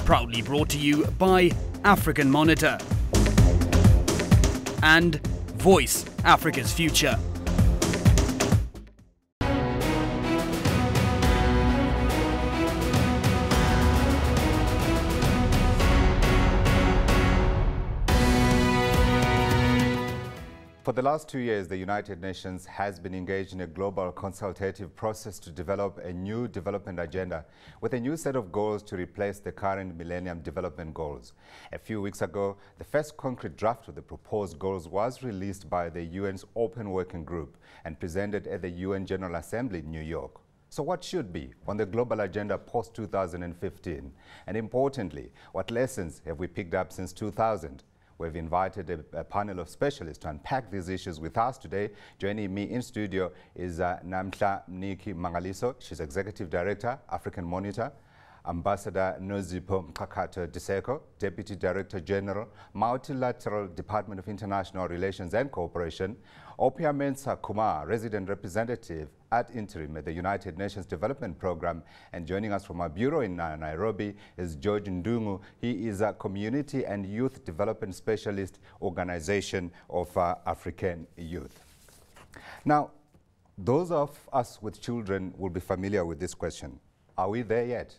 Proudly brought to you by African Monitor and Voice, Africa's Future. For the last 2 years, the United Nations has been engaged in a global consultative process to develop a new development agenda with a new set of goals to replace the current Millennium Development Goals. A few weeks ago, the first concrete draft of the proposed goals was released by the UN's Open Working Group and presented at the UN General Assembly in New York. So what should be on the global agenda post-2015? And importantly, what lessons have we picked up since 2000? We've invited a panel of specialists to unpack these issues with us today. Joining me in studio is Namhla Mniki Mangaliso. She's Executive Director, African Monitor. Ambassador Nozipho Mkakato Diseko, Deputy Director General, Multilateral Department of International Relations and Cooperation. Opia Mensah Kumar, Resident Representative at Interim at the United Nations Development Programme. And joining us from our bureau in Nairobi is George Ndungu. He is a Community and Youth Development Specialist Organization of African Youth. Now, those of us with children will be familiar with this question. Are we there yet?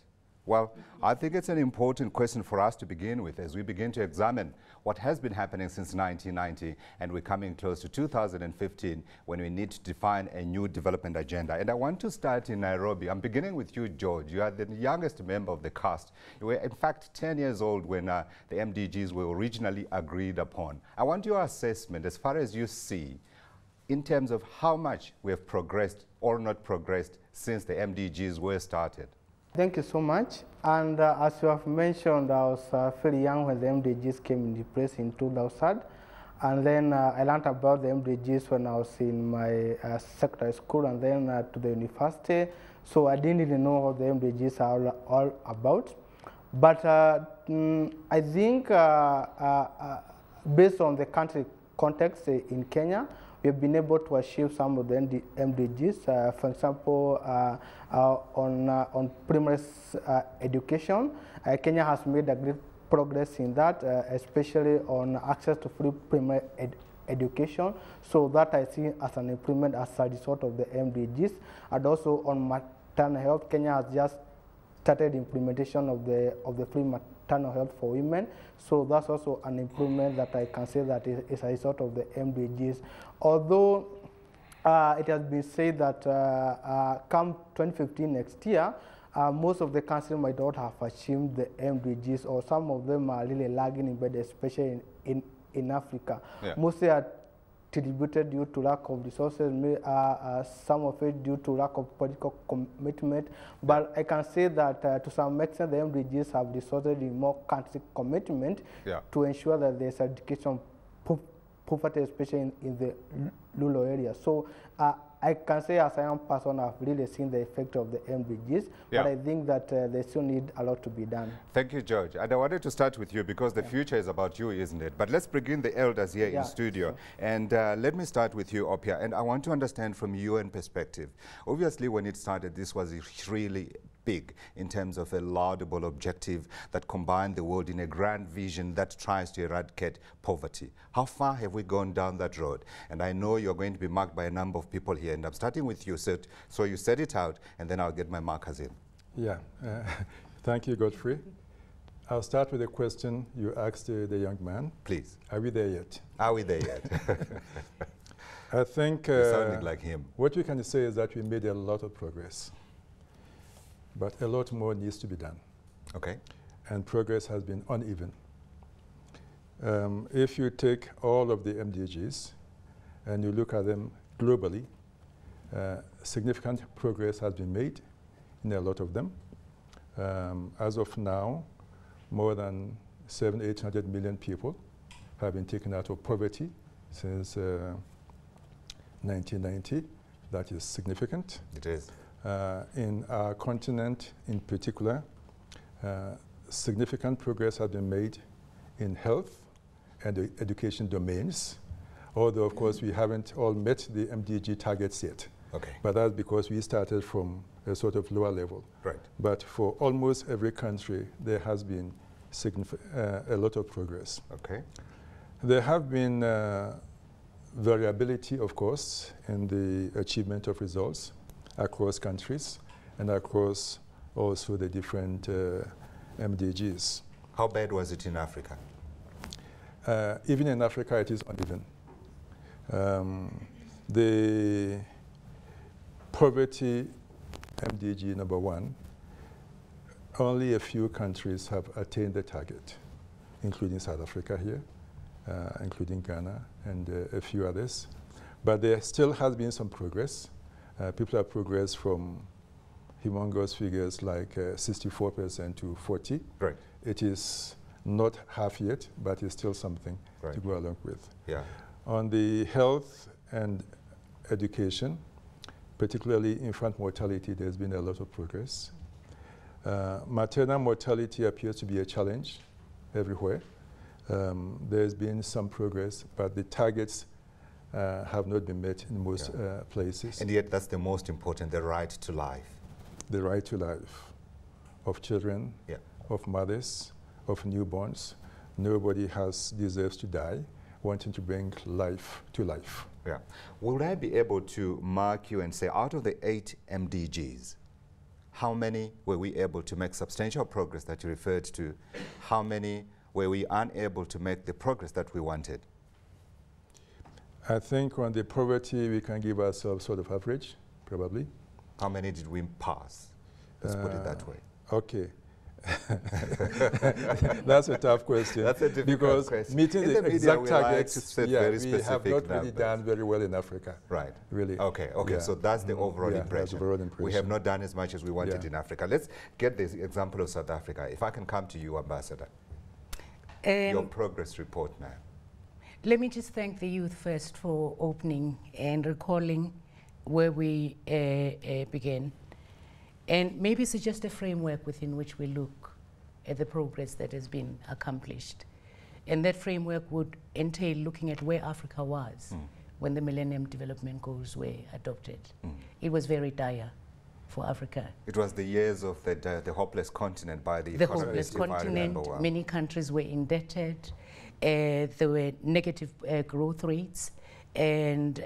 Well, I think it's an important question for us to begin with as we begin to examine what has been happening since 1990, and we're coming close to 2015 when we need to define a new development agenda. And I want to start in Nairobi. I'm beginning with you, George. You are the youngest member of the cast. You were, in fact, 10 years old when the MDGs were originally agreed upon. I want your assessment as far as you see in terms of how much we have progressed or not progressed since the MDGs were started. Thank you so much. And as you have mentioned, I was very young when the MDGs came into place in 2000. And then I learned about the MDGs when I was in my secondary school and then to the university. So I didn't really know what the MDGs are all about. But I think based on the country context in Kenya, we have been able to achieve some of the MDGs. For example, on primary education, Kenya has made a great progress in that, especially on access to free primary education. So that I see as an improvement as a result of the MDGs. And also on maternal health, Kenya has just started implementation of the free maternal health for women. So that's also an improvement that I can say that is a result of the MDGs. Although it has been said that come 2015 next year, most of the countries might not have achieved the MDGs, or some of them are really lagging in bed, especially in Africa. Yeah. Mostly are attributed due to lack of resources, some of it due to lack of political commitment. But I can say that to some extent the MDGs have resulted in more country commitment to ensure that there's education poverty, especially in the rural areas. So I can say as a young person, I've really seen the effect of the MDGs, but I think that they still need a lot to be done. Thank you, George. And I wanted to start with you because the future is about you, isn't it? But let's bring in the elders here in studio. Sure. And let me start with you, Opia. And I want to understand from UN perspective. Obviously, when it started, this was really big in terms of a laudable objective that combined the world in a grand vision that tries to eradicate poverty. How far have we gone down that road? And I know you're going to be marked by a number of people here, and I'm starting with you. So you set it out, and then I'll get my markers in. Yeah, thank you, Godfrey. I'll start with a question you asked the young man. Please. Are we there yet? Are we there yet? I think sounding like him. What we can say is that we made a lot of progress, but a lot more needs to be done. Okay. And progress has been uneven. If you take all of the MDGs and you look at them globally, significant progress has been made in a lot of them. As of now, more than 700–800 million people have been taken out of poverty since 1990. That is significant. It is. In our continent in particular, significant progress has been made in health and the education domains, although of course we haven't all met the MDG targets yet. Okay. But that's because we started from a sort of lower level. Right. But for almost every country, there has been a lot of progress. Okay. There have been variability, of course, in the achievement of results across countries and across also the different MDGs. How bad was it in Africa? Even in Africa, it is uneven. The poverty MDG #1, only a few countries have attained the target, including South Africa here, including Ghana and a few others. But there still has been some progress. People have progressed from humongous figures like 64% to 40%. Right. It is not half yet, but it's still something to go along with. Yeah. On the health and education, particularly infant mortality, there's been a lot of progress. Maternal mortality appears to be a challenge everywhere. There's been some progress, but the targets have not been met in most places. And yet that's the most important, the right to life. The right to life of children, of mothers, of newborns. Nobody deserves to die, wanting to bring life to life. Yeah. Would I be able to mark you and say, out of the 8 MDGs, how many were we able to make substantial progress that you referred to? How many were we unable to make the progress that we wanted? I think on the poverty, we can give ourselves sort of average, probably. How many did we pass? Let's put it that way. Okay. That's a tough question. That's a difficult question. Because meeting the exact targets, we have not really done very well in Africa. Right. Really. Okay. Okay. So that's the overall impression. That's the overall impression. We have not done as much as we wanted in Africa. Let's get this example of South Africa. If I can come to you, Ambassador. Your progress report now. Let me just thank the youth first for opening and recalling where we began. And maybe suggest a framework within which we look at the progress that has been accomplished. And that framework would entail looking at where Africa was when the Millennium Development Goals were adopted. It was very dire for Africa. It was the years of the hopeless continent by the hopeless continent. Many countries were indebted. There were negative growth rates. And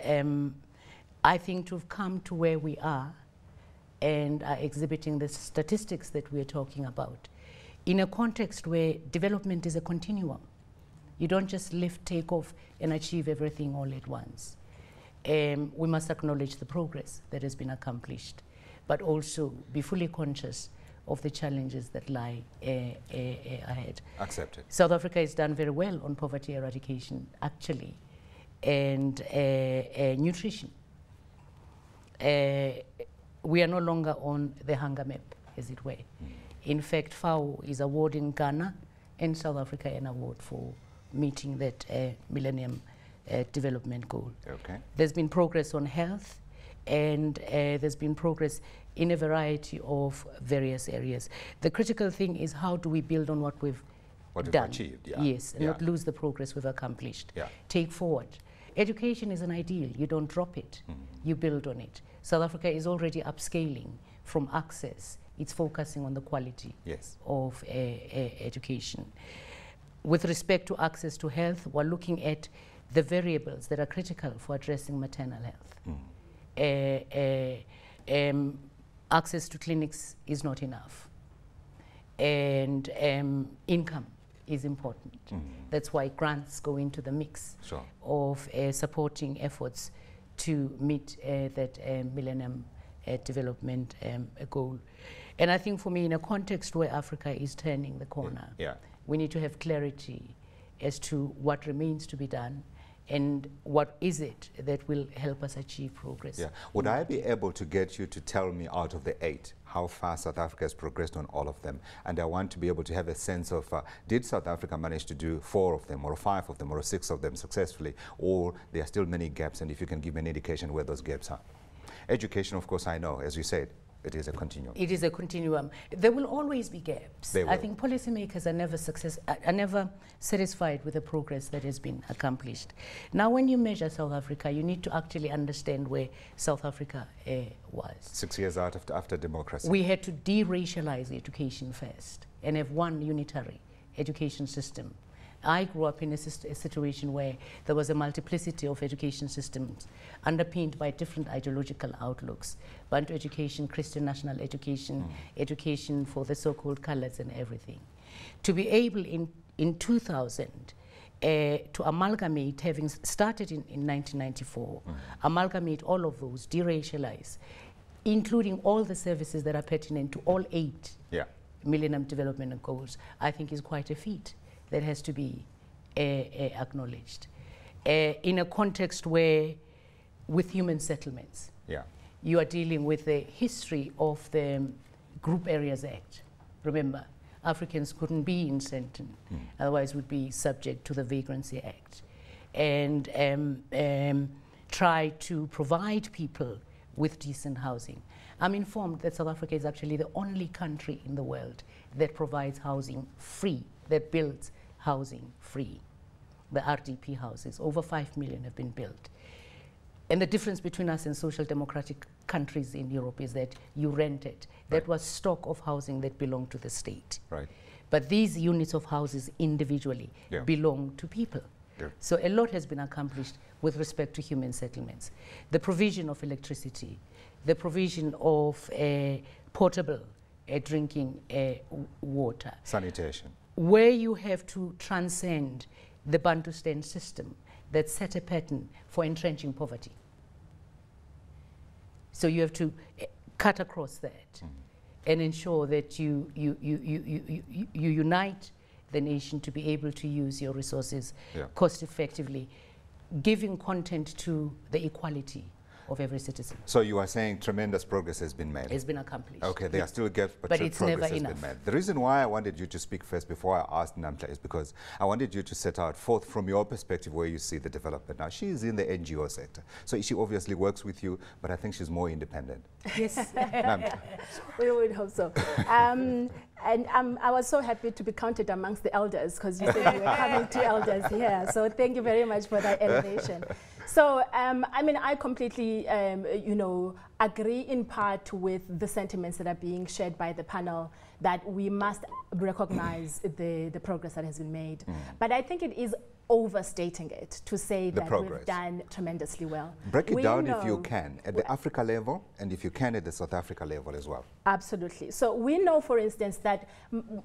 I think to have come to where we are and are exhibiting the statistics that we're talking about in a context where development is a continuum. You don't just lift, take off, and achieve everything all at once. We must acknowledge the progress that has been accomplished, but also be fully conscious of the challenges that lie ahead. Accepted. South Africa has done very well on poverty eradication, actually, and nutrition. We are no longer on the hunger map, as it were. In fact, FAO is awarding Ghana and South Africa an award for meeting that Millennium Development Goal. Okay. There's been progress on health, and there's been progress in a variety of various areas. The critical thing is, how do we build on what we've done? Achieved, Yes, and not lose the progress we've accomplished. Take forward. Education is an ideal. You don't drop it. You build on it. South Africa is already upscaling from access. It's focusing on the quality of education. With respect to access to health, we're looking at the variables that are critical for addressing maternal health. Access to clinics is not enough. And income is important. That's why grants go into the mix of supporting efforts to meet that Millennium Development Goal. And I think for me, in a context where Africa is turning the corner, we need to have clarity as to what remains to be done and what is it that will help us achieve progress. Would I be able to get you to tell me, out of the 8, how far South Africa has progressed on all of them? And I want to be able to have a sense of, did South Africa manage to do 4 of them, or 5 of them, or 6 of them successfully, or there are still many gaps, and if you can give me an indication where those gaps are. Education, of course, I know, as you said, It is a continuum. It is a continuum. There will always be gaps. I think policymakers are never satisfied with the progress that has been accomplished. Now, when you measure South Africa, you need to actually understand where South Africa was. 6 years out after democracy. We had to de-racialize education first and have one unitary education system. I grew up in a situation where there was a multiplicity of education systems underpinned by different ideological outlooks. Bantu education, Christian national education, education for the so-called colors and everything. To be able in 2000 to amalgamate, having started in 1994, amalgamate all of those, de-racialize, including all the services that are pertinent to all 8 Millennium Development Goals, I think is quite a feat that has to be acknowledged. In a context where, with human settlements, you are dealing with the history of the Group Areas Act. Remember, Africans couldn't be in Sandton, otherwise would be subject to the Vagrancy Act. And try to provide people with decent housing. I'm informed that South Africa is actually the only country in the world that provides housing free, that builds housing free. The RDP houses, over 5 million have been built. And the difference between us and social democratic countries in Europe is that you rent it. That was stock of housing that belonged to the state. But these units of houses individually belong to people. So a lot has been accomplished with respect to human settlements. The provision of electricity, the provision of potable drinking water. Sanitation. Where you have to transcend the Bantustan system that set a pattern for entrenching poverty. So you have to cut across that and ensure that you unite the nation to be able to use your resources cost effectively, giving content to the equality of every citizen. So you are saying tremendous progress has been made? It's been accomplished. Okay, there are still gaps, but it's progress never has enough. been made. The reason why I wanted you to speak first before I asked Namhla is because I wanted you to set out forth from your perspective where you see the development. Now, she is in the NGO sector, so she obviously works with you, but I think she's more independent. Yes. Namhla. We would hope so. And I was so happy to be counted amongst the elders, because you said you were coming to elders here. So thank you very much for that elevation. So, I mean, I completely, agree in part with the sentiments that are being shared by the panel, that we must recognize the progress that has been made. But I think it is overstating it to say that we've done tremendously well. Break it down if you can, at the Africa level, and if you can at the South Africa level as well. Absolutely. So we know, for instance, that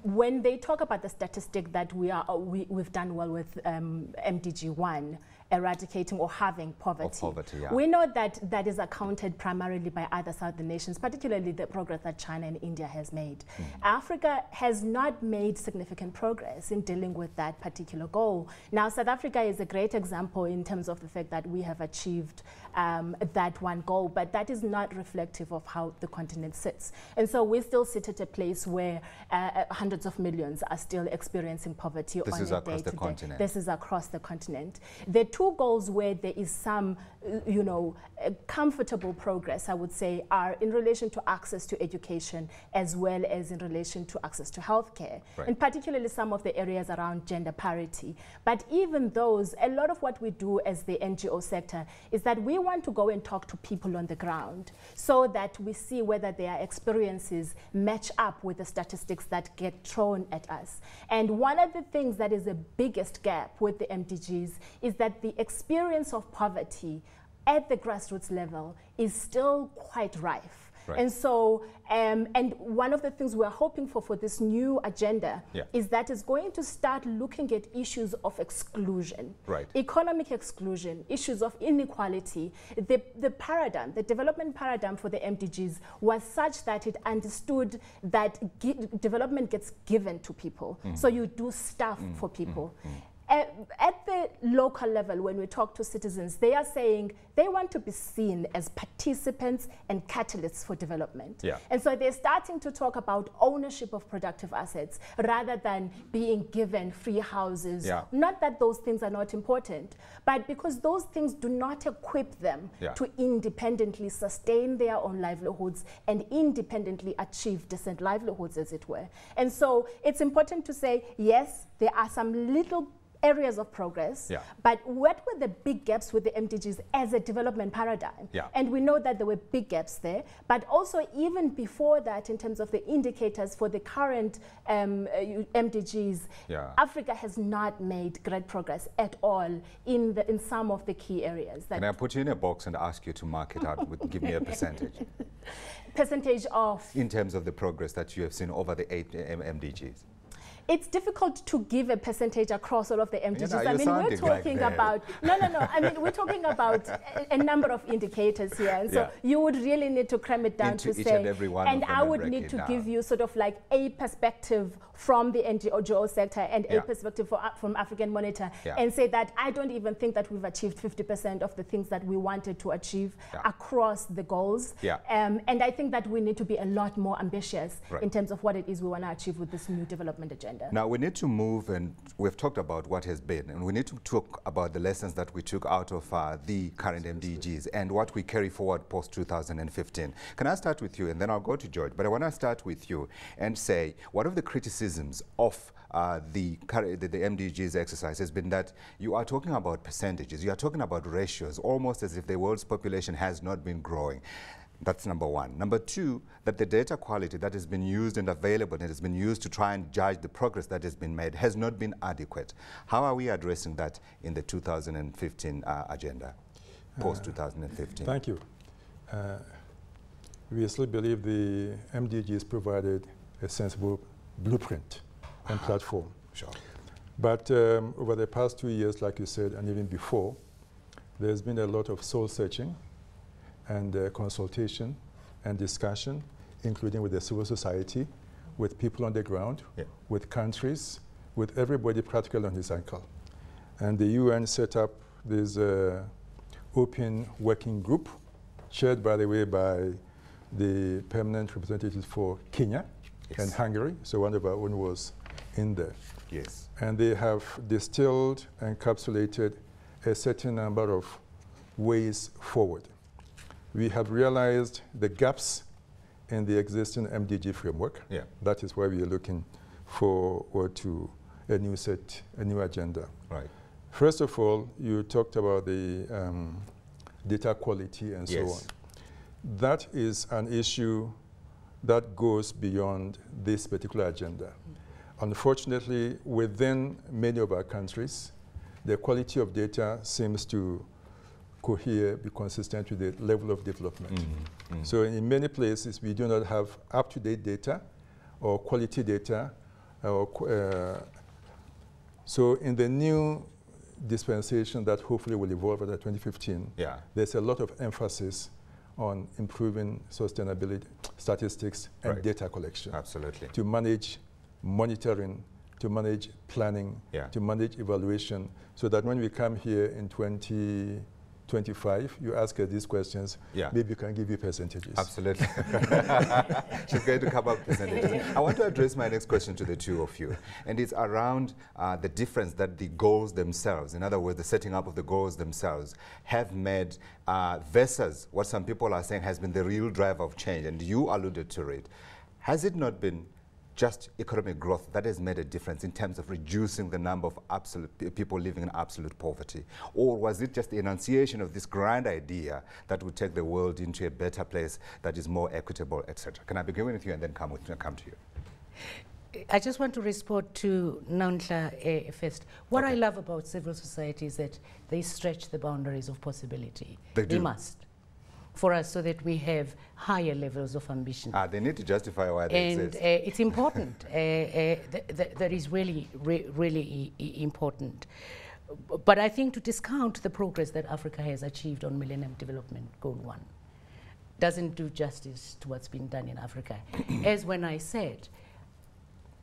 when they talk about the statistic that we've done well with MDG 1, eradicating or halving poverty. We know that that is accounted primarily by other southern nations, particularly the progress that China and India has made. Africa has not made significant progress in dealing with that particular goal. Now, South Africa is a great example in terms of the fact that we have achieved that one goal, but that is not reflective of how the continent sits. And so we still sit at a place where hundreds of millions are still experiencing poverty on a day-to-day. This is across the continent. This is across the continent. The two goals where there is some, comfortable progress, I would say, are in relation to access to education as well as in relation to access to healthcare, and particularly some of the areas around gender parity. But even those, a lot of what we do as the NGO sector is that we want to go and talk to people on the ground so that we see whether their experiences match up with the statistics that get thrown at us. And one of the things that is the biggest gap with the MDGs is that the experience of poverty at the grassroots level is still quite rife. And so, and one of the things we're hoping for this new agenda is that it's going to start looking at issues of exclusion, economic exclusion, issues of inequality. The paradigm, the development paradigm for the MDGs was such that it understood that development gets given to people. So you do stuff for people. At the local level, when we talk to citizens, they are saying they want to be seen as participants and catalysts for development. Yeah. And so they're starting to talk about ownership of productive assets rather than being given free houses. Yeah. Not that those things are not important, but because those things do not equip them to independently sustain their own livelihoods and independently achieve decent livelihoods, as it were. And so it's important to say, yes, there are some little areas of progress, but what were the big gaps with the MDGs as a development paradigm? And we know that there were big gaps there, but also even before that, in terms of the indicators for the current MDGs, Africa has not made great progress at all in some of the key areas. Can I put you in a box and ask you to mark it out? Give me a percentage. Percentage of? In terms of the progress that you have seen over the 8 MDGs. It's difficult to give a percentage across all of the MDGs. I mean, we're talking about, I mean, we're talking about a number of indicators here. And so you would really need to cram it down to say, and I would need to give you sort of like a perspective from the NGO sector and a perspective from African Monitor and say that I don't even think that we've achieved 50% of the things that we wanted to achieve across the goals. And I think that we need to be a lot more ambitious in terms of what it is we want to achieve with this new development agenda. Now we need to move, and we've talked about what has been, and we need to talk about the lessons that we took out of the current MDGs and what we carry forward post-2015. Can I start with you, and then I'll go to George, but I want to start with you and say, what of the criticisms of the MDGs exercise has been that you are talking about percentages, you are talking about ratios, almost as if the world's population has not been growing. That's number one. Number two, that the data quality that has been used and available and has been used to try and judge the progress that has been made has not been adequate. How are we addressing that in the 2015 agenda, post-2015? Thank you. We still believe the MDGs provided a sensible blueprint and platform. Sure. But over the past 2 years, like you said, and even before, there's been a lot of soul searching and consultation and discussion, including with the civil society, with people on the ground, with countries, with everybody practically on his ankle. And the UN set up this open working group, chaired, by the way, by the permanent representatives for Kenya and Hungary. So one of our own was in there. Yes. And they have distilled and encapsulated a certain number of ways forward. We have realized the gaps in the existing MDG framework. That is why we are looking forward to a new set, a new agenda. Right. First of all, you talked about the data quality and so on. That is an issue that goes beyond this particular agenda. Unfortunately, within many of our countries, the quality of data seems to cohere, be consistent with the level of development. So in many places, we do not have up-to-date data or quality data. So in the new dispensation that hopefully will evolve after 2015, there's a lot of emphasis on improving sustainability statistics and data collection. Absolutely. To manage monitoring, to manage planning, to manage evaluation, so that when we come here in 2025, you ask us these questions, maybe we can give you percentages. Absolutely. She's going to come up with percentages. I want to address my next question to the two of you, and it's around the difference that the goals themselves, in other words, the setting up of the goals themselves, have made versus what some people are saying has been the real driver of change, and you alluded to it. Has it not been just economic growth that has made a difference in terms of reducing the number of people living in absolute poverty? Or was it just the enunciation of this grand idea that would take the world into a better place that is more equitable, etc.? Can I begin with you and then come to you? I just want to respond to Naunhla first. What I love about civil society is that they stretch the boundaries of possibility. They must. For us, so that we have higher levels of ambition. They need to justify why they exist. And it's important. That is really, really important. But I think to discount the progress that Africa has achieved on Millennium Development Goal 1 doesn't do justice to what's been done in Africa. As when I said,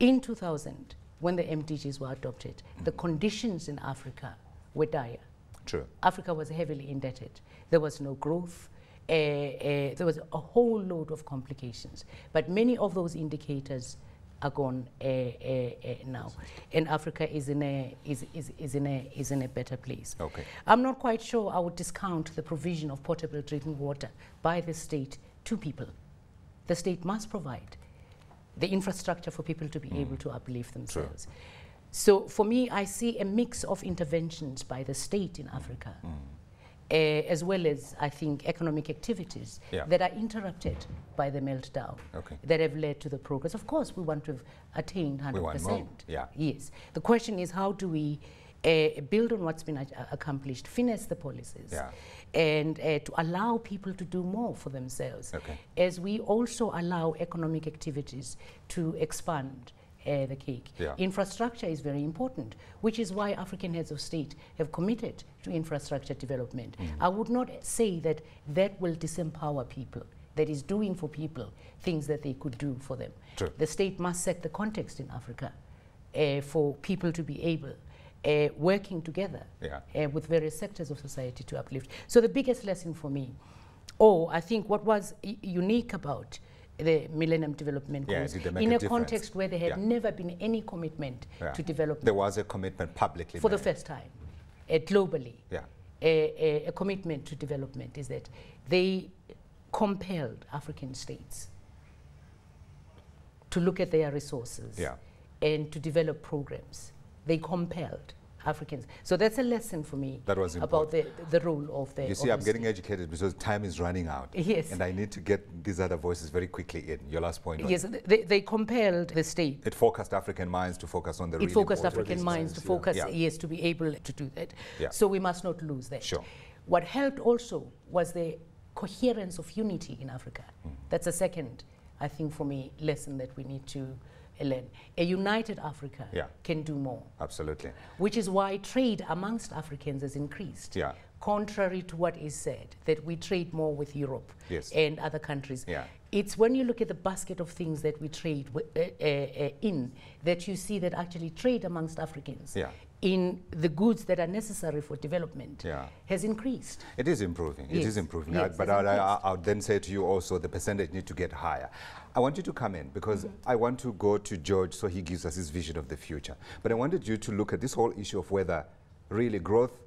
in 2000, when the MDGs were adopted, the conditions in Africa were dire. True. Africa was heavily indebted. There was no growth. There was a whole load of complications. But many of those indicators are gone now, and Africa is in a better place. Okay. I'm not quite sure I would discount the provision of potable drinking water by the state to people. The state must provide the infrastructure for people to be able to uplift themselves. True. So for me, I see a mix of interventions by the state in Africa, as well as, I think, economic activities that are interrupted by the meltdown that have led to the progress. Of course, we want to have attained 100%. We want more. Yeah. Yes. The question is, how do we build on what's been accomplished, finesse the policies, and to allow people to do more for themselves, as we also allow economic activities to expand the cake. Infrastructure is very important, which is why African heads of state have committed to infrastructure development. I would not say that that will disempower people, that is doing for people things that they could do for them. True. The state must set the context in Africa for people to be able working together with various sectors of society to uplift. So the biggest lesson for me, I think what was unique about the Millennium Development Goals, in a context where there had never been any commitment to development. There was a commitment publicly for the first time, globally. A commitment to development is that they compelled African states to look at their resources and to develop programs. They compelled Africans. So that's a lesson for me about the role of the... You see, I'm getting educated because time is running out. Yes. And I need to get these other voices very quickly in. Your last point. Yes, they compelled the state. It focused African minds to focus on the It focused African minds to focus, to be able to do that. So we must not lose that. Sure. What helped also was the coherence of unity in Africa. That's a second, I think, for me, lesson that we need to learn. A united Africa can do more. Absolutely. Which is why trade amongst Africans has increased. Contrary to what is said, that we trade more with Europe and other countries. It's when you look at the basket of things that we trade in, that you see that actually trade amongst Africans in the goods that are necessary for development has increased. It is improving. It is improving. But I'll then say to you also the percentage need to get higher. I want you to come in because I want to go to George so he gives us his vision of the future. But I wanted you to look at this whole issue of whether really growth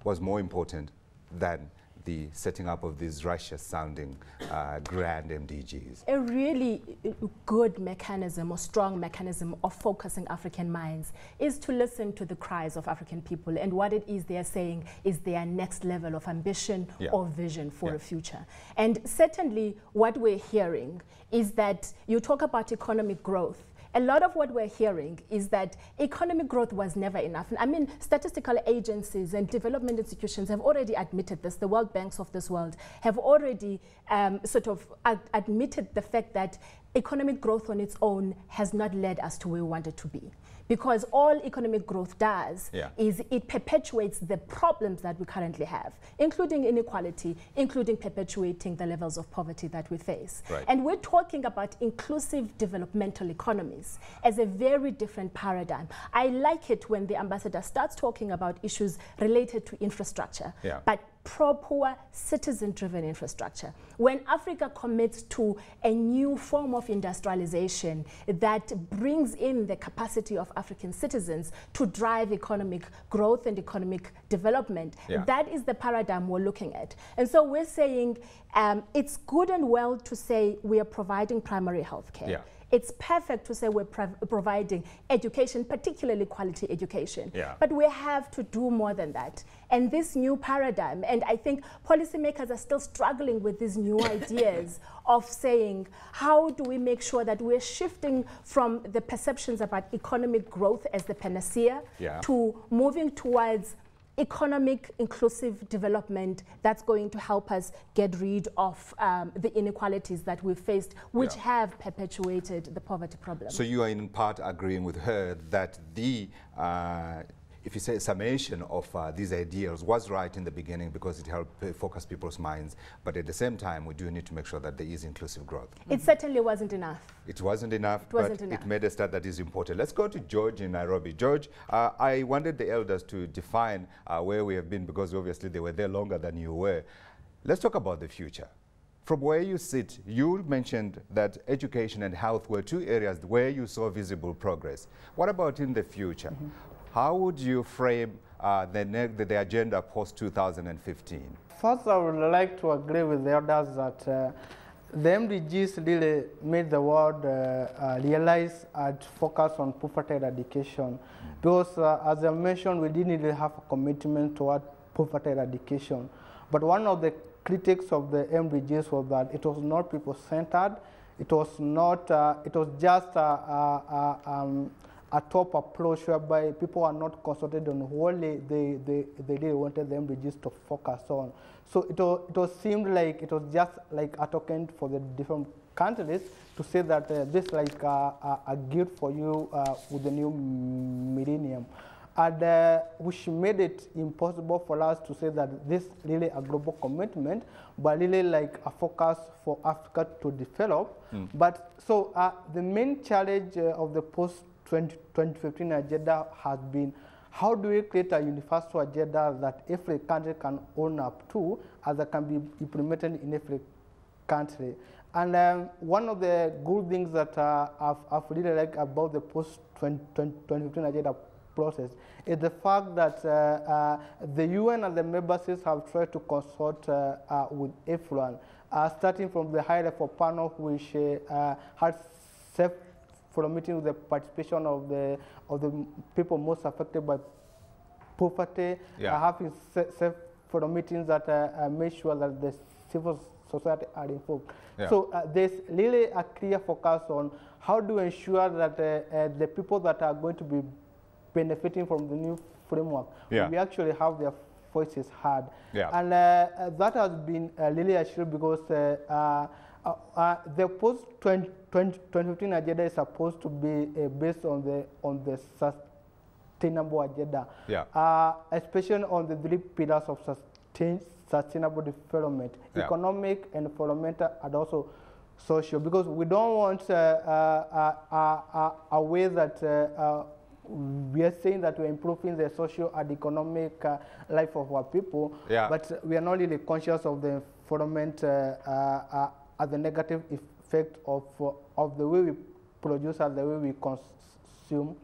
was more important than the setting up of these Russia-sounding grand MDGs. A really good mechanism or strong mechanism of focusing African minds is to listen to the cries of African people and what it is they are saying is their next level of ambition or vision for a future. And certainly what we're hearing is that you talk about economic growth. A lot of what we're hearing is that economic growth was never enough. I mean, statistical agencies and development institutions have already admitted this. The World Banks of this world have already admitted the fact that economic growth on its own has not led us to where we wanted to be. Because all economic growth does is it perpetuates the problems that we currently have, including inequality, including perpetuating the levels of poverty that we face. And we're talking about inclusive developmental economies as a very different paradigm. I like it when the ambassador starts talking about issues related to infrastructure, but proper citizen-driven infrastructure. When Africa commits to a new form of industrialization that brings in the capacity of African citizens to drive economic growth and economic development, that is the paradigm we're looking at. And so we're saying it's good and well to say we are providing primary health care. It's perfect to say we're providing education, particularly quality education. But we have to do more than that. And this new paradigm, and I think policymakers are still struggling with these new ideas of saying, how do we make sure that we're shifting from the perceptions about economic growth as the panacea to moving towards economic inclusive development that's going to help us get rid of the inequalities that we've faced, which have perpetuated the poverty problem. So you are in part agreeing with her that the if you say, summation of these ideals was right in the beginning because it helped focus people's minds, but at the same time, we do need to make sure that there is inclusive growth. It certainly wasn't enough. It wasn't enough, It made a start that is important. Let's go to George in Nairobi. George, I wanted the elders to define where we have been, because obviously they were there longer than you were. Let's talk about the future. From where you sit, you mentioned that education and health were two areas where you saw visible progress. What about in the future? How would you frame the agenda post-2015? First, I would like to agree with the others that the MDGs really made the world realize and focus on poverty eradication. Because, as I mentioned, we didn't really have a commitment toward poverty eradication. But one of the critics of the MDGs was that it was not people-centered. It was not. It was just a top approach whereby people are not consulted on what they really wanted the MDGs to focus on. So it was seemed like it was just like a token for the different countries to say that this is like a gift for you with the new millennium. And which made it impossible for us to say that this really a global commitment, but really like a focus for Africa to develop. But so the main challenge of the post-2015 agenda has been, how do we create a universal agenda that every country can own up to, as it can be implemented in every country? And one of the good things that I've really liked about the post-2015 agenda process is the fact that the UN and the member states have tried to consult with everyone, starting from the high-level panel, which had for a meeting with the participation of the people most affected by poverty, having for meetings that make sure that the civil society are involved. So there's really a clear focus on how to ensure that the people that are going to be benefiting from the new framework, we actually have their voices heard. And that has been really achieved because the post-2015 agenda is supposed to be based on the sustainable agenda, especially on the 3 pillars of sustainable development, economic, environmental, and also social, because we don't want a way that we are saying that we're improving the social and economic life of our people, but we are not really conscious of the environment as the negative effect of the way we produce and the way we consume.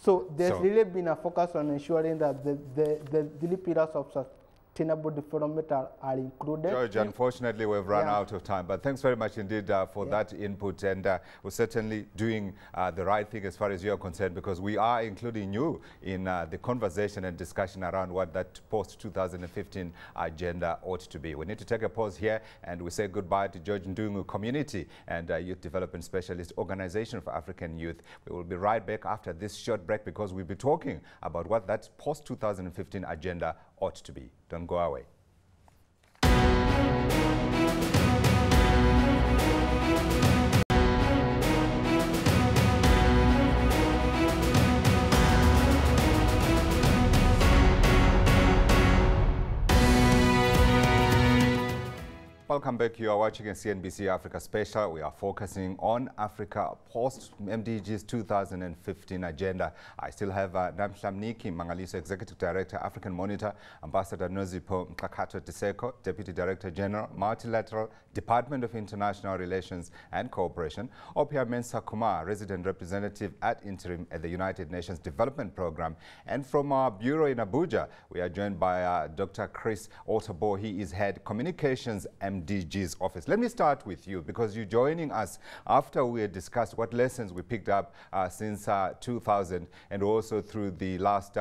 So there's really been a focus on ensuring that the 3 pillars of sustainable development are included. George, unfortunately, we've run out of time, but thanks very much indeed for that input, and we're certainly doing the right thing as far as you're concerned, because we are including you in the conversation and discussion around what that post-2015 agenda ought to be. We need to take a pause here, and we say goodbye to George Ndungu, Community and Youth Development Specialist, Organization for African Youth. We will be right back after this short break, because we'll be talking about what that post-2015 agenda ought to be. Don't go away. Welcome back. You are watching a CNBC Africa special. We are focusing on Africa post-MDGs 2015 agenda. I still have Namhlamniki Mangaliso, Executive Director, African Monitor, Ambassador Nozipo Mkakato Tiseko, Deputy Director General, Multilateral Department of International Relations and Cooperation, Opia Mensah Kumar, Resident Representative at Interim at the United Nations Development Program. And from our bureau in Abuja, we are joined by Dr. Chris Otabo. He is Head Communications MDGs Office. Let me start with you, because you're joining us after we had discussed what lessons we picked up since 2000 and also through the last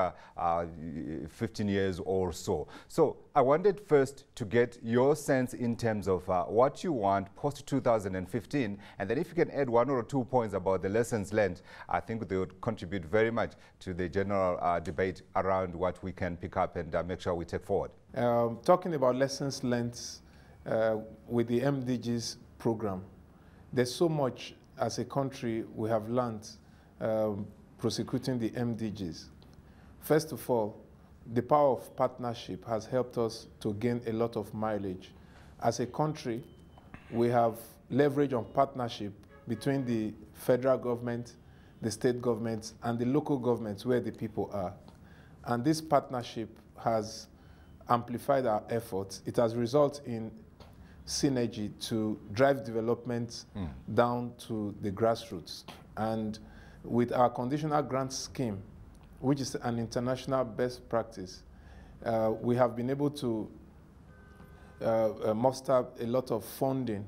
15 years or so. So I wanted first to get your sense in terms of what you want post-2015, and then if you can add 1 or 2 points about the lessons learned, I think they would contribute very much to the general debate around what we can pick up and make sure we take forward. Talking about lessons learned with the MDGs program, there's so much as a country we have learned prosecuting the MDGs. First of all, the power of partnership has helped us to gain a lot of mileage. As a country, we have leverage on partnership between the federal government, the state governments, and the local governments where the people are. And this partnership has amplified our efforts. It has resulted in synergy to drive development down to the grassroots. And with our conditional grant scheme, which is an international best practice, we have been able to muster a lot of funding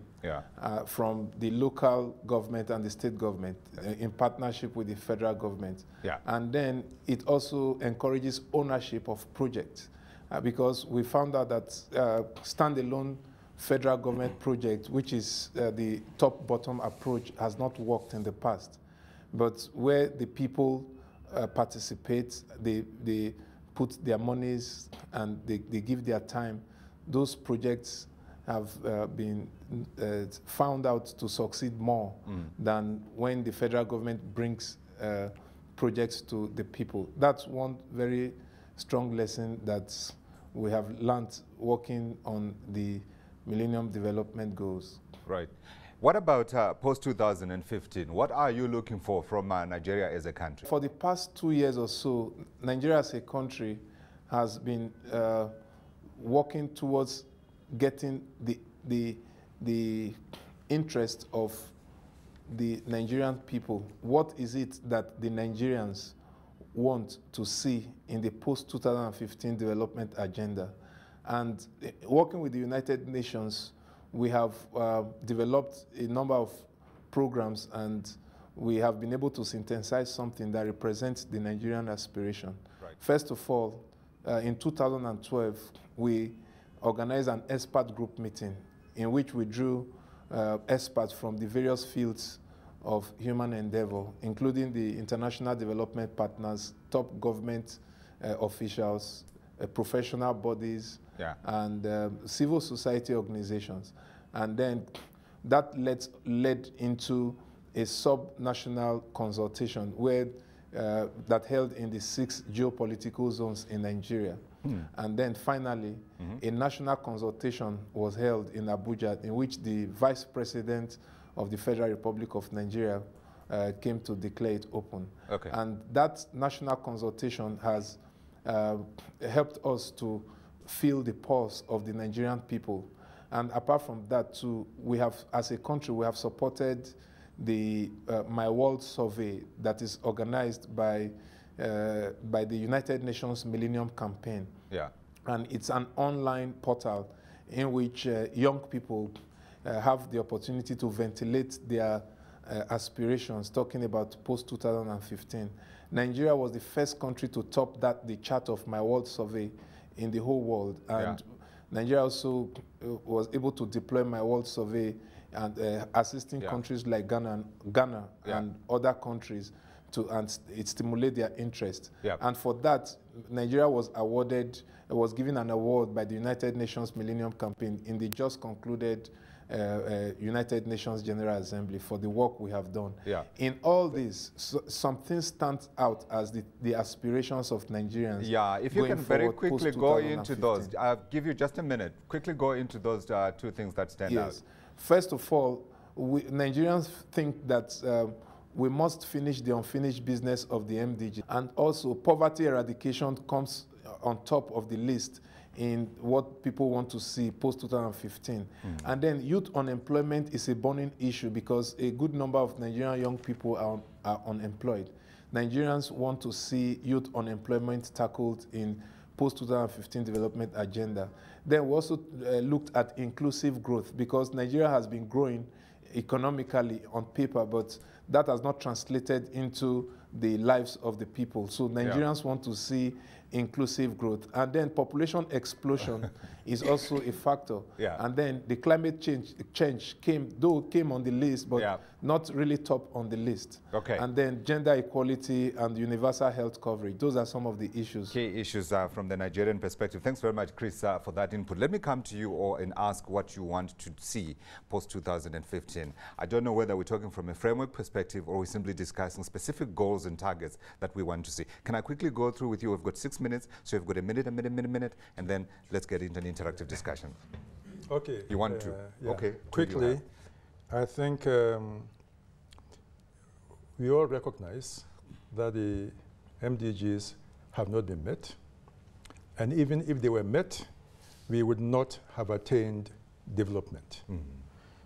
from the local government and the state government in partnership with the federal government. And then it also encourages ownership of projects because we found out that standalone federal government project, which is the top-bottom approach, has not worked in the past. But where the people participate, they put their monies and they give their time, those projects have been found out to succeed more than when the federal government brings projects to the people. That's one very strong lesson that we have learned working on the Millennium Development Goals. Right. What about post-2015? What are you looking for from Nigeria as a country? For the past 2 years or so, Nigeria as a country has been working towards getting the interest of the Nigerian people. What is it that the Nigerians want to see in the post-2015 development agenda? And working with the United Nations, we have developed a number of programs, and we have been able to synthesize something that represents the Nigerian aspiration. Right. First of all, in 2012, we organized an expert group meeting in which we drew experts from the various fields of human endeavor, including the international development partners, top government officials, professional bodies, and civil society organizations. And then that led into a sub-national consultation where that held in the 6 geopolitical zones in Nigeria. And then finally, a national consultation was held in Abuja in which the Vice President of the Federal Republic of Nigeria came to declare it open. Okay. And that national consultation has helped us to feel the pulse of the Nigerian people. And apart from that too, we have, as a country, we have supported the My World Survey that is organized by the United Nations Millennium Campaign. And it's an online portal in which young people have the opportunity to ventilate their aspirations, talking about post-2015. Nigeria was the first country to top the chart of My World Survey in the whole world. And Nigeria also was able to deploy My World Survey and assisting countries like Ghana and other countries to stimulate their interest. And for that, Nigeria was given an award by the United Nations Millennium Campaign in the just concluded United Nations General Assembly for the work we have done. In all this, something stands out as the aspirations of Nigerians. If you can very quickly go into those. I'll give you just a minute. Quickly go into those 2 things that stand out. First of all, Nigerians think that we must finish the unfinished business of the MDG. And also, poverty eradication comes on top of the list in what people want to see post-2015. And then youth unemployment is a burning issue because a good number of Nigerian young people are unemployed. Nigerians want to see youth unemployment tackled in post-2015 development agenda. Then we also looked at inclusive growth because Nigeria has been growing economically on paper, but that has not translated into the lives of the people. So Nigerians want to see inclusive growth. And then population explosion is also a factor. And then the climate change came on the list, but not really top on the list. And then gender equality and universal health coverage. Those are some of the issues. Key issues from the Nigerian perspective. Thanks very much, Chris, for that input. Let me come to you and ask what you want to see post-2015. I don't know whether we're talking from a framework perspective or we're simply discussing specific goals goals and targets that we want to see. Can I quickly go through with you? We've got 6 minutes, so we've got a minute, and then let's get into an interactive discussion. Okay. You want to? Yeah. Okay. Quickly, I think we all recognize that the MDGs have not been met. And even if they were met, we would not have attained development.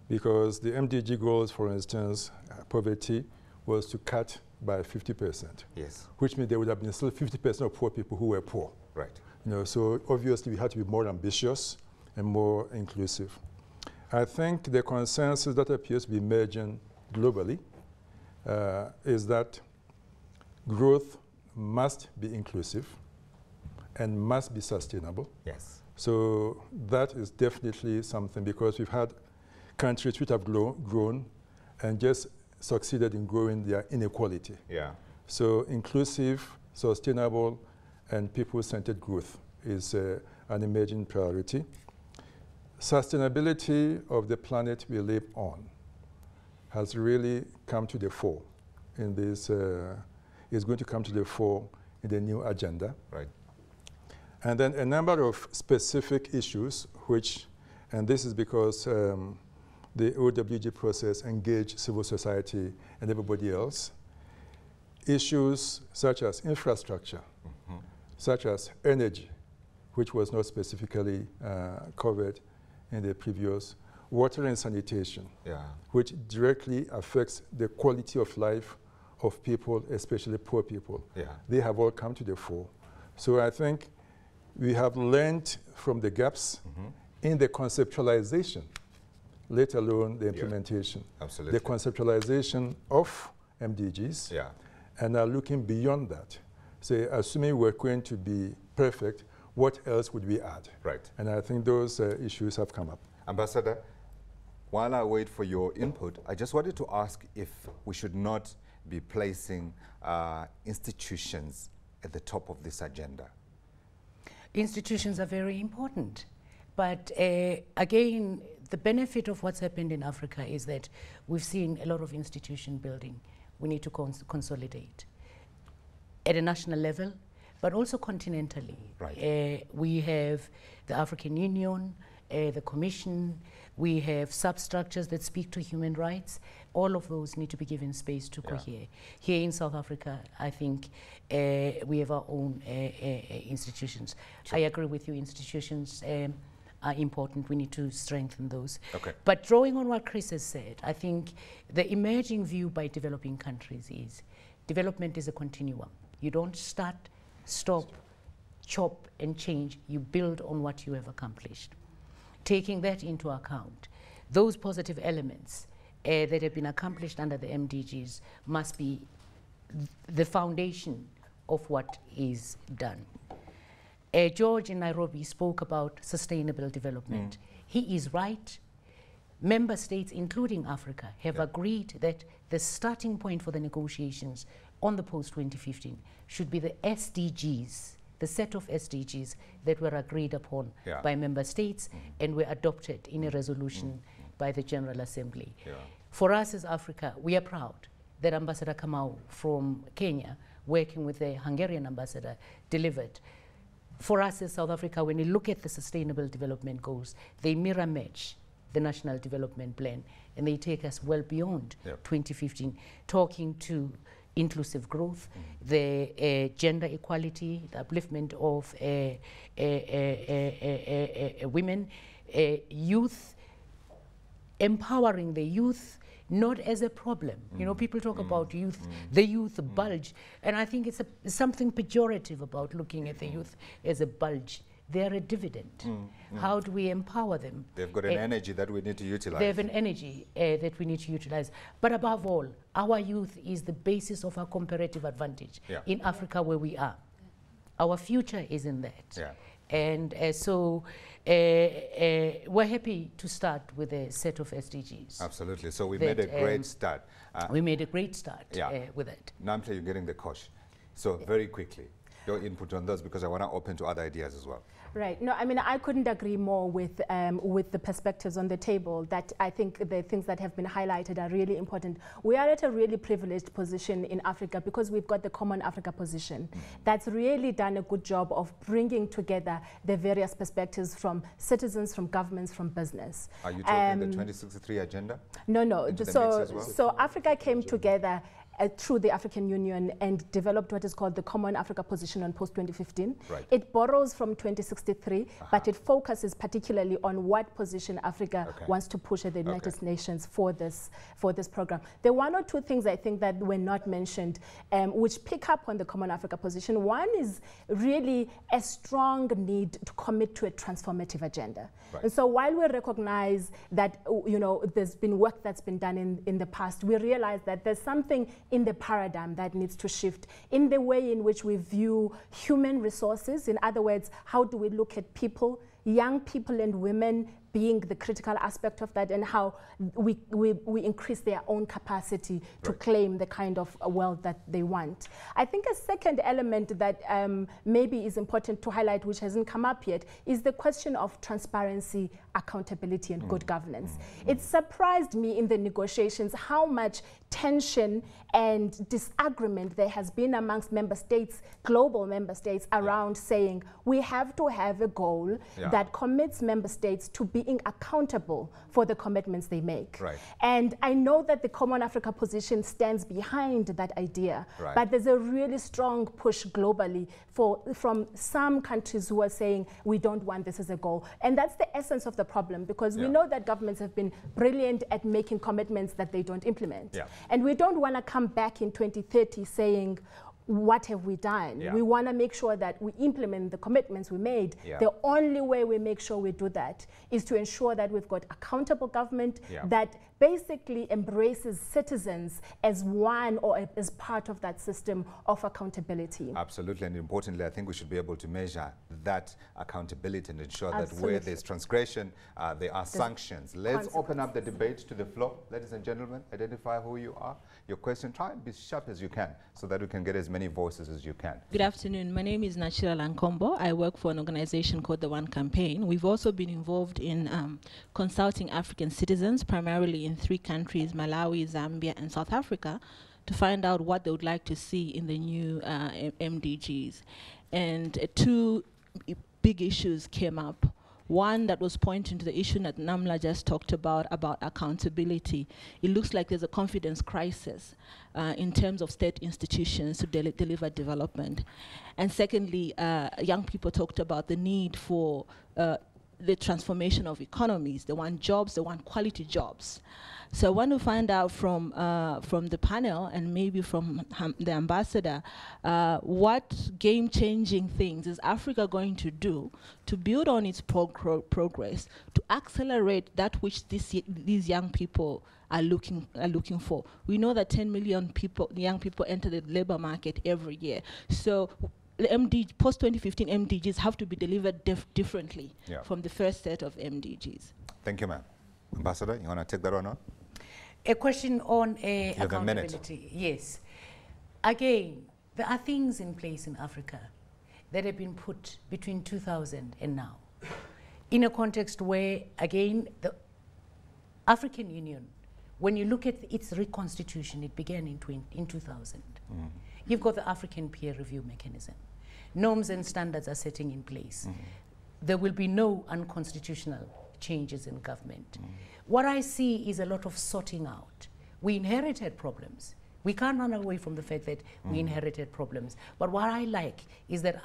Because the MDG goals, for instance, poverty was to cut by 50%. Yes. Which means there would have been still 50% of poor people who were poor. Right. You know, so obviously we had to be more ambitious and more inclusive. I think the consensus that appears to be emerging globally is that growth must be inclusive and must be sustainable. Yes. So that is definitely something, because we've had countries which have grown and just succeeded in growing their inequality. Yeah. So inclusive, sustainable, and people-centered growth is an emerging priority. Sustainability of the planet we live on has really come to the fore in this, is going to come to the fore in the new agenda. Right. And then a number of specific issues which, and this is because the OWG process engaged civil society and everybody else, issues such as infrastructure, such as energy, which was not specifically covered in the previous, water and sanitation, which directly affects the quality of life of people, especially poor people. They have all come to the fore. So I think we have learned from the gaps in the conceptualization, let alone the implementation. Absolutely. The conceptualization of MDGs, and are looking beyond that. So assuming we're going to be perfect, what else would we add? Right. And I think those issues have come up. Ambassador, while I wait for your input, I just wanted to ask if we should not be placing institutions at the top of this agenda. Institutions are very important. But again, the benefit of what's happened in Africa is that we've seen a lot of institution building. We need to consolidate at a national level, but also continentally. Right. We have the African Union, the Commission, we have substructures that speak to human rights. All of those need to be given space to cohere. Here in South Africa, I think we have our own institutions. Sure. I agree with you, institutions are important. We need to strengthen those. Okay. But drawing on what Chris has said, I think the emerging view by developing countries is development is a continuum. You don't start, stop, chop and change. You build on what you have accomplished. Taking that into account, those positive elements that have been accomplished under the MDGs must be the foundation of what is done. George in Nairobi spoke about sustainable development. He is right. Member states, including Africa, have agreed that the starting point for the negotiations on the post-2015 should be the SDGs, the set of SDGs that were agreed upon by member states and were adopted in a resolution by the General Assembly. For us as Africa, we are proud that Ambassador Kamau from Kenya, working with the Hungarian ambassador, delivered. For us as South Africa, when you look at the Sustainable Development Goals, they mirror match the National Development Plan, and they take us well beyond 2015, talking to inclusive growth, the gender equality, the upliftment of women, youth, empowering the youth, not as a problem. You know, people talk about youth, the youth bulge, and I think it's something pejorative about looking at the youth as a bulge. They're a dividend. How do we empower them? They've got an energy that we need to utilize. They have an energy that we need to utilize. But above all, our youth is the basis of our comparative advantage in Africa where we are. Our future is in that. And so we're happy to start with a set of SDGs. Absolutely. So we made a great start. We made a great start with it. Namhle, you're getting the coach. So very quickly. your input on those, because I want to open to other ideas as well. Right. No, I mean, I couldn't agree more with the perspectives on the table. That I think the things that have been highlighted are really important. We are at a really privileged position in Africa because we've got the Common Africa position. That's really done a good job of bringing together the various perspectives from citizens, from governments, from business. Are you talking the 2063 agenda? No, no. So Africa came together through the African Union and developed what is called the Common Africa Position on post-2015. Right. It borrows from 2063, but it focuses particularly on what position Africa wants to push at the United Nations for this program. There are one or two things I think that were not mentioned, which pick up on the Common Africa Position. One is really a strong need to commit to a transformative agenda. Right. And so while we recognize that there's been work that's been done in the past, we realize that there's something in the paradigm that needs to shift in the way in which we view human resources. In other words, how do we look at people, young people and women being the critical aspect of that, and how we increase their own capacity to claim the kind of world that they want. I think a second element that maybe is important to highlight, which hasn't come up yet, is the question of transparency, accountability, and good governance. It surprised me in the negotiations how much tension and disagreement there has been amongst member states, global member states, around saying we have to have a goal that commits member states to being accountable for the commitments they make. Right. And I know that the Common Africa Position stands behind that idea, but there's a really strong push globally from some countries who are saying we don't want this as a goal. And that's the essence of the problem, because we know that governments have been brilliant at making commitments that they don't implement. And we don't want to come back in 2030 saying, what have we done? We want to make sure that we implement the commitments we made. The only way we make sure we do that is to ensure that we've got accountable government that basically embraces citizens as one or as part of that system of accountability. Absolutely, and importantly, I think we should be able to measure that accountability and ensure that where there's transgression, there are sanctions. Let's open up the debate to the floor. Ladies and gentlemen, identify who you are, your question, try and be sharp as you can so that we can get as many voices as you can. Good afternoon. My name is Nachira Lankombo. I work for an organization called the One Campaign. We've also been involved in consulting African citizens, primarily in 3 countries, Malawi, Zambia, and South Africa, to find out what they would like to see in the new MDGs. And 2 big issues came up. One that was pointing to the issue that Namla just talked about accountability. It looks like there's a confidence crisis in terms of state institutions to deliver development. And secondly, young people talked about the need for the transformation of economies. They want jobs, they want quality jobs. So I want to find out from the panel and maybe from the ambassador, what game-changing things is Africa going to do to build on its progress, to accelerate that which these young people are looking for. We know that 10 million young people enter the labor market every year. So the post-2015 MDGs have to be delivered differently from the first set of MDGs. Thank you, ma'am. Ambassador, you want to take that on? A question on accountability. Yes. Again, there are things in place in Africa that have been put between 2000 and now, in a context where, again, the African Union, when you look at its reconstitution, it began in 2000. You've got the African peer review mechanism. Norms and standards are setting in place. There will be no unconstitutional changes in government. What I see is a lot of sorting out. We inherited problems. We can't run away from the fact that we inherited problems. But what I like is that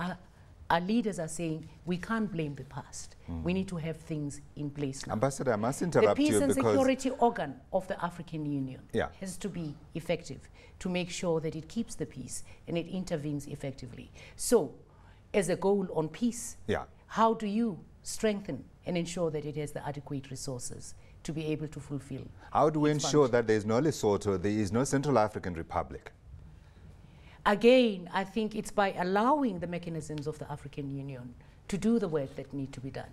our leaders are saying we can't blame the past. We need to have things in place now. Ambassador, I must interrupt you because the peace and security organ of the African Union has to be effective to make sure that it keeps the peace and it intervenes effectively. So, as a goal on peace, how do you strengthen and ensure that it has the adequate resources to be able to fulfill? How do we ensure that there is no Lesotho, there is no Central African Republic? Again, I think it's by allowing the mechanisms of the African Union to do the work that need to be done.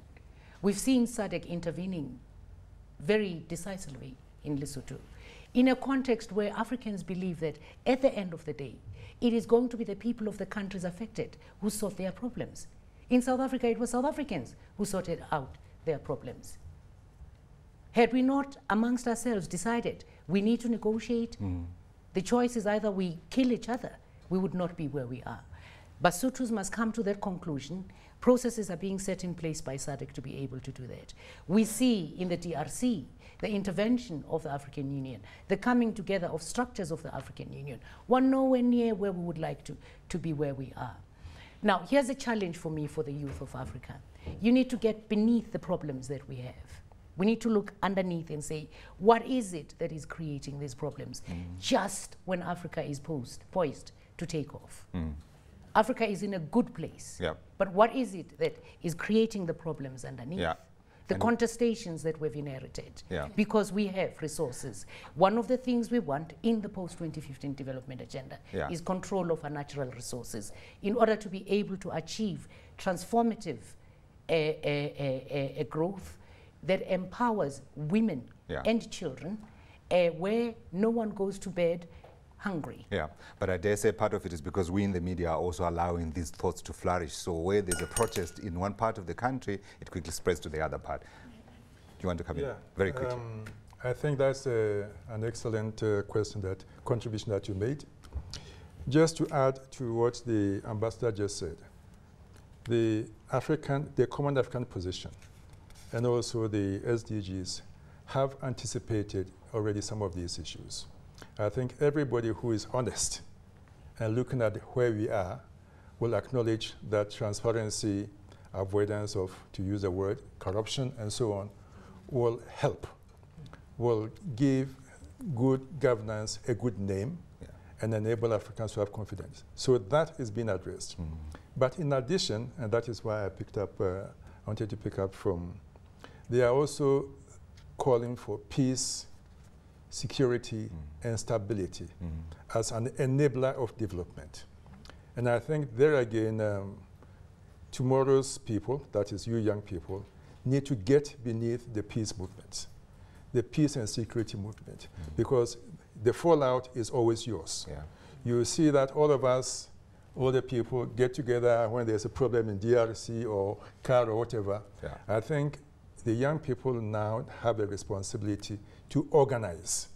We've seen SADC intervening very decisively in Lesotho. in a context where Africans believe that at the end of the day, it is going to be the people of the countries affected who sort their problems. In South Africa, it was South Africans who sorted out their problems. Had we not, amongst ourselves, decided we need to negotiate, the choice is either we kill each other, we would not be where we are. Basutus must come to that conclusion. Processes are being set in place by SADC to be able to do that. We see in the DRC the intervention of the African Union, the coming together of structures of the African Union. We're nowhere near where we would like to be where we are. Now, here's a challenge for me for the youth of Africa. You need to get beneath the problems that we have. We need to look underneath and say, what is it that is creating these problems just when Africa is poised to take off? Africa is in a good place, but what is it that is creating the problems underneath? The contestations that we've inherited, because we have resources. One of the things we want in the post-2015 development agenda is control of our natural resources in order to be able to achieve transformative growth that empowers women and children, where no one goes to bed hungry. But I dare say part of it is because we in the media are also allowing these thoughts to flourish. So where there's a protest in one part of the country, it quickly spreads to the other part. Do you want to come in? Very quickly. I think that's an excellent contribution that you made. Just to add to what the ambassador just said, the common African position and also the SDGs have anticipated already some of these issues. I think everybody who is honest and looking at where we are will acknowledge that transparency, avoidance of, to use the word, corruption and so on, will help, will give good governance a good name and enable Africans to have confidence. So that is being addressed. But in addition, and that is why I wanted to pick up from, they are also calling for peace, security, and stability as an enabler of development. And I think there again, tomorrow's people, that is you young people, need to get beneath the peace movement, the peace and security movement, because the fallout is always yours. You see that all of us, all the people, get together when there's a problem in DRC or CAR or whatever. I think the young people now have a responsibility to organize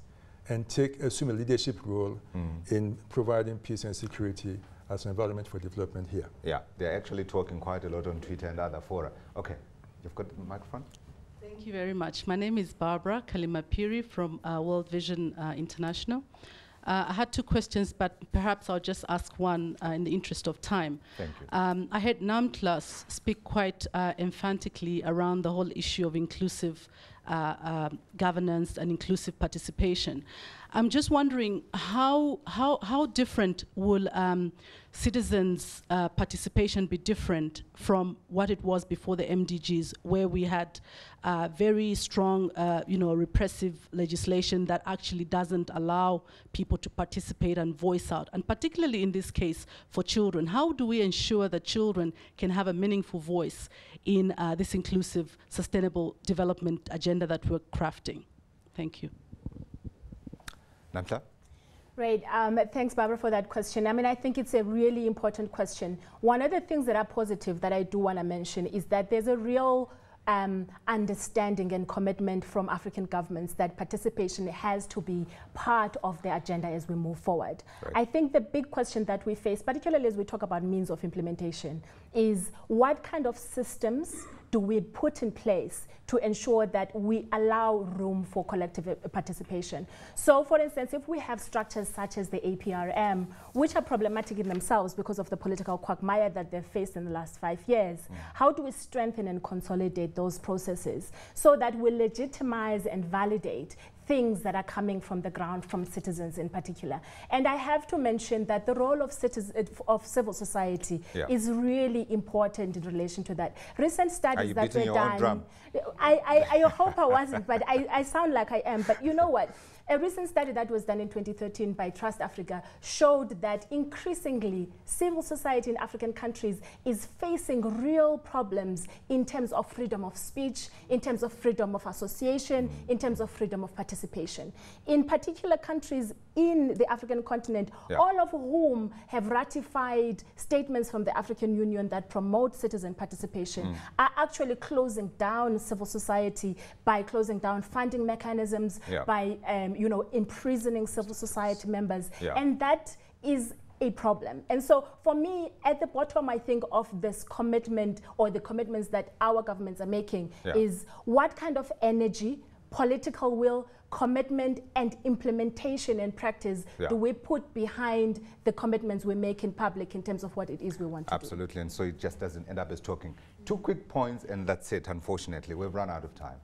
and assume a leadership role in providing peace and security as an environment for development here. They're actually talking quite a lot on Twitter and other fora. Okay, you've got the microphone. Thank you very much. My name is Barbara Kalimapiri from World Vision International. I had two questions, but perhaps I'll just ask one in the interest of time. Thank you. I heard Namtlas speak quite emphatically around the whole issue of inclusive governance and inclusive participation. I'm just wondering how different will citizens' participation be different from what it was before the MDGs, where we had very strong, repressive legislation that actually doesn't allow people to participate and voice out, and particularly in this case for children. How do we ensure that children can have a meaningful voice in this inclusive, sustainable development agenda that we're crafting? Thank you. Namtla? Right. Thanks, Barbara, for that question. I mean, I think it's a really important question. One of the things that are positive that I do want to mention is that there's a real understanding and commitment from African governments that participation has to be part of the agenda as we move forward. I think the big question that we face, particularly as we talk about means of implementation, is what kind of systems do we put in place to ensure that we allow room for collective participation? So, for instance, if we have structures such as the APRM, which are problematic in themselves because of the political quagmire that they've faced in the last 5 years, how do we strengthen and consolidate those processes so that we legitimize and validate things that are coming from the ground, from citizens in particular? And I have to mention that the role of civil society is really important in relation to that. Recent studies that were done, I hope I wasn't, but I sound like I am. But you know what? A recent study that was done in 2013 by Trust Africa showed that increasingly civil society in African countries is facing real problems in terms of freedom of speech, in terms of freedom of association, in terms of freedom of participation. In particular countries in the African continent, all of whom have ratified statements from the African Union that promote citizen participation, are actually closing down civil society by closing down funding mechanisms, by imprisoning civil society members, and that is a problem. And so for me, at the bottom, I think, of this commitment, or the commitments that our governments are making, is what kind of energy, political will, commitment, and implementation and practice do we put behind the commitments we make in public in terms of what it is we want to do. Absolutely, and so it just doesn't end up as talking. 2 quick points, and that's it, unfortunately. We've run out of time.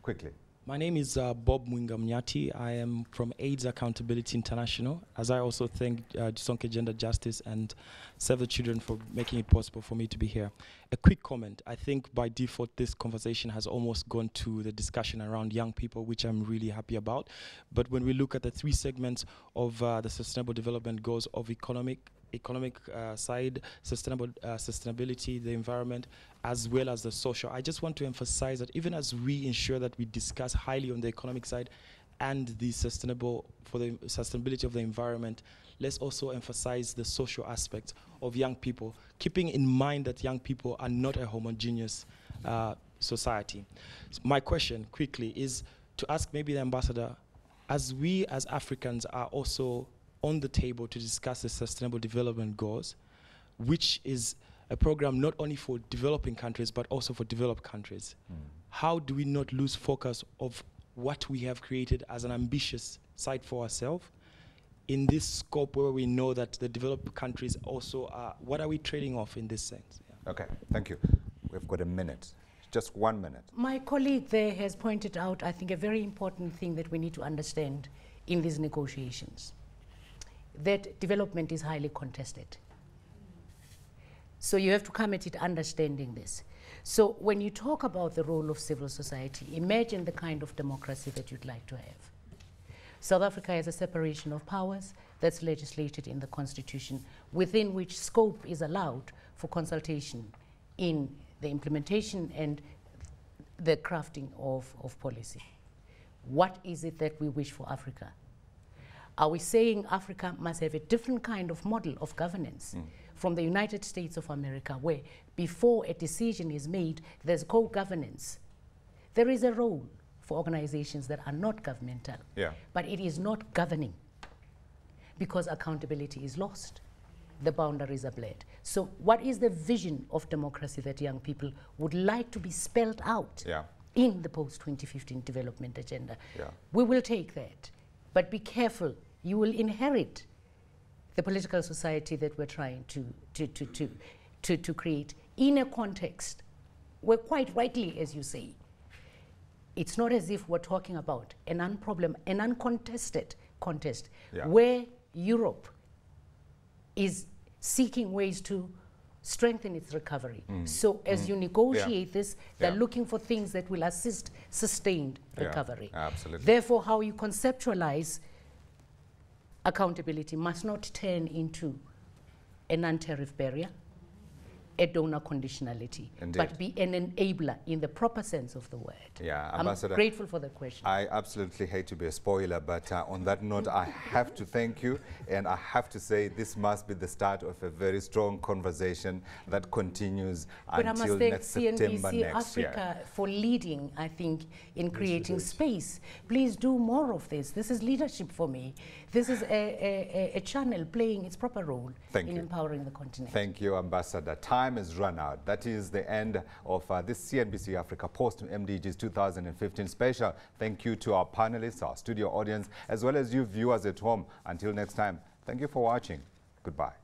Quickly. My name is Bob Mwingamnyati. I am from AIDS Accountability International, as I also thank Sonke Gender Justice and Save the Children for making it possible for me to be here. A quick comment. I think by default this conversation has almost gone to the discussion around young people, which I'm really happy about. But when we look at the 3 segments of the Sustainable Development Goals of economic side, sustainability, the environment, as well as the social. I just want to emphasize that even as we ensure that we discuss highly on the economic side and the sustainability of the environment, let's also emphasize the social aspect of young people, keeping in mind that young people are not a homogeneous society. So my question quickly is to ask maybe the ambassador, as we as Africans are also on the table to discuss the Sustainable Development Goals, which is a program not only for developing countries, but also for developed countries. How do we not lose focus of what we have created as an ambitious site for ourselves in this scope where we know that the developed countries also are, what are we trading off in this sense? Okay, thank you. We've got a minute. Just 1 minute. My colleague there has pointed out, I think, a very important thing that we need to understand in these negotiations, that development is highly contested. So you have to come at it understanding this. So when you talk about the role of civil society, imagine the kind of democracy that you'd like to have. South Africa has a separation of powers that's legislated in the constitution, within which scope is allowed for consultation in the implementation and the crafting of policy. What is it that we wish for Africa? Are we saying Africa must have a different kind of model of governance from the United States of America, where before a decision is made, there's co-governance? There is a role for organizations that are not governmental, but it is not governing, because accountability is lost. The boundaries are blurred. So what is the vision of democracy that young people would like to be spelled out in the post-2015 development agenda? We will take that. But be careful, you will inherit the political society that we're trying to create in a context where, quite rightly, as you say, it's not as if we're talking about an uncontested contest where Europe is seeking ways to strengthen its recovery. So as you negotiate this, they're looking for things that will assist sustained recovery. Absolutely. Therefore, how you conceptualize accountability must not turn into a non-tariff barrier, a donor conditionality, but be an enabler in the proper sense of the word. I'm grateful for the question. I absolutely hate to be a spoiler, but on that note, I have to thank you, and I have to say this must be the start of a very strong conversation that continues until next September next year. Africa for leading, I think, in creating space. Please do more of this. This is leadership for me. This is a channel playing its proper role in empowering the continent. Thank you, Ambassador. Time has run out. That is the end of this CNBC Africa Post-MDGs 2015 special. Thank you to our panelists, our studio audience, as well as you viewers at home. Until next time, thank you for watching. Goodbye.